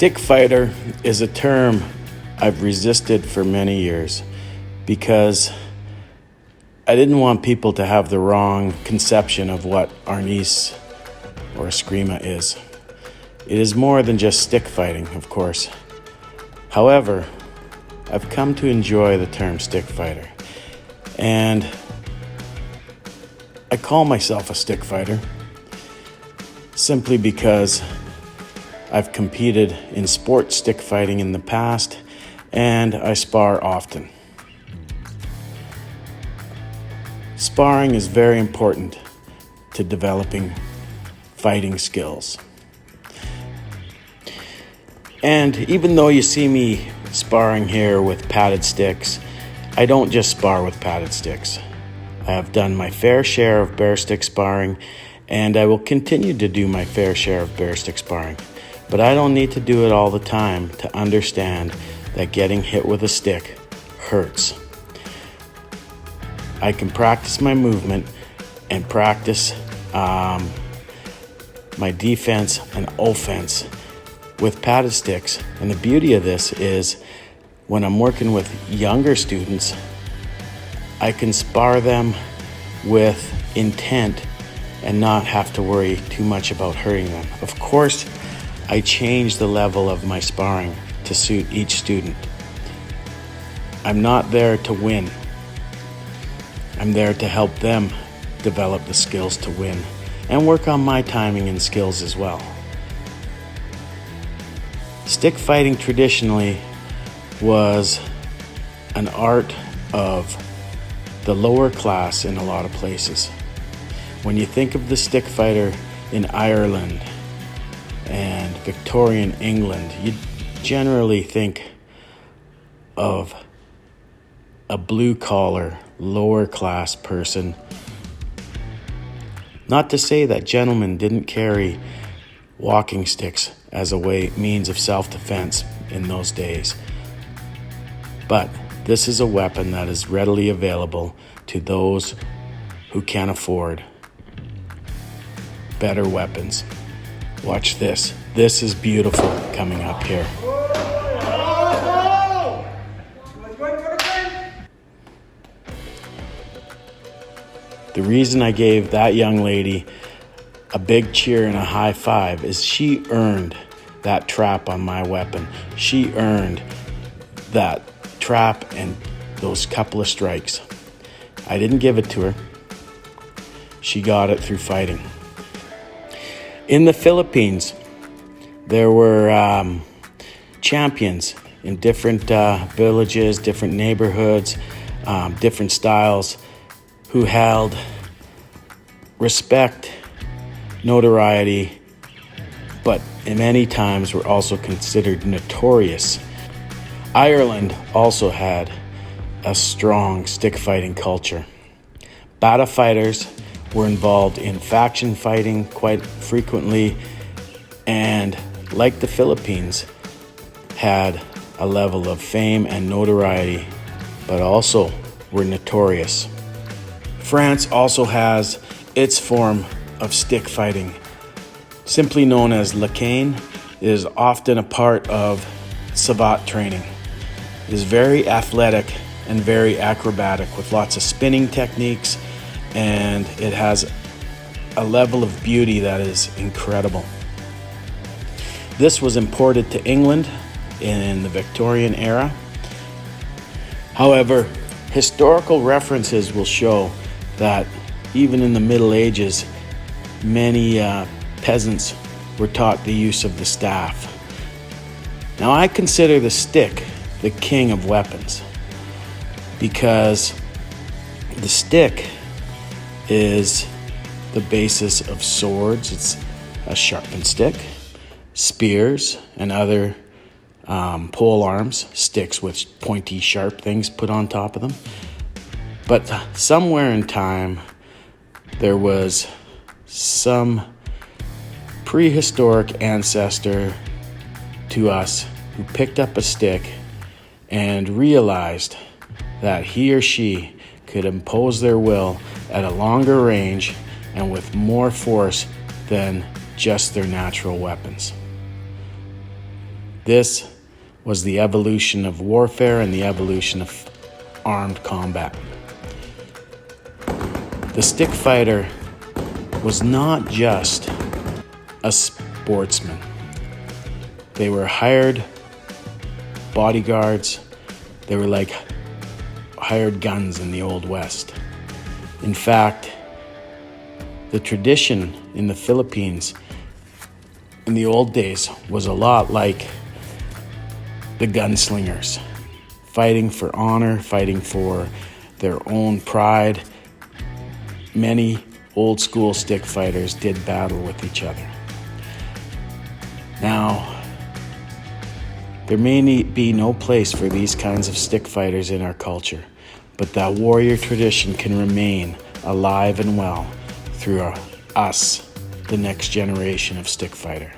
Stick fighter is a term I've resisted for many years because I didn't want people to have the wrong conception of what arnis or eskrima is. It is more than just stick fighting, of course. However, I've come to enjoy the term stick fighter, and I call myself a stick fighter simply because I've competed in sport stick fighting in the past, and I spar often. Sparring is very important to developing fighting skills. And even though you see me sparring here with padded sticks, I don't just spar with padded sticks. I have done my fair share of bear stick sparring, and I will continue to do my fair share of bear stick sparring. But I don't need to do it all the time to understand that getting hit with a stick hurts. I can practice my movement and practice my defense and offense with padded sticks. And the beauty of this is when I'm working with younger students, I can spar them with intent and not have to worry too much about hurting them. Of course, I change the level of my sparring to suit each student. I'm not there to win. I'm there to help them develop the skills to win and work on my timing and skills as well. Stick fighting traditionally was an art of the lower class in a lot of places. When you think of the stick fighter in Ireland and Victorian England, you generally think of a blue-collar, lower-class person. Not to say that gentlemen didn't carry walking sticks as a means of self-defense in those days, but this is a weapon that is readily available to those who can afford better weapons. Watch this. This is beautiful coming up here. The reason I gave that young lady a big cheer and a high five is she earned that trap on my weapon. She earned that trap and those couple of strikes. I didn't give it to her. She got it through fighting. In the Philippines, there were champions in different villages, different neighborhoods, different styles, who held respect, notoriety, but many times were also considered notorious. Ireland also had a strong stick fighting culture. Bata fighters were involved in faction fighting quite frequently, and like the Philippines, had a level of fame and notoriety, but also were notorious. France also has its form of stick fighting, simply known as la cane. It is often a part of savate training. It is very athletic and very acrobatic with lots of spinning techniques, and it has a level of beauty that is incredible. This was imported to England in the Victorian era. However, historical references will show that even in the Middle Ages, many peasants were taught the use of the staff. Now, I consider the stick the king of weapons because the stick is the basis of swords. It's a sharpened stick, spears, and other pole arms, sticks with pointy, sharp things put on top of them. But somewhere in time, there was some prehistoric ancestor to us who picked up a stick and realized that he or she could impose their will at a longer range and with more force than just their natural weapons. This was the evolution of warfare and the evolution of armed combat. The stick fighter was not just a sportsman. They were hired bodyguards. They were like hired guns in the Old West. In fact, the tradition in the Philippines in the old days was a lot like the gunslingers, fighting for honor, fighting for their own pride. Many old school stick fighters did battle with each other. Now, there may be no place for these kinds of stick fighters in our culture, but that warrior tradition can remain alive and well through us, the next generation of stick fighter.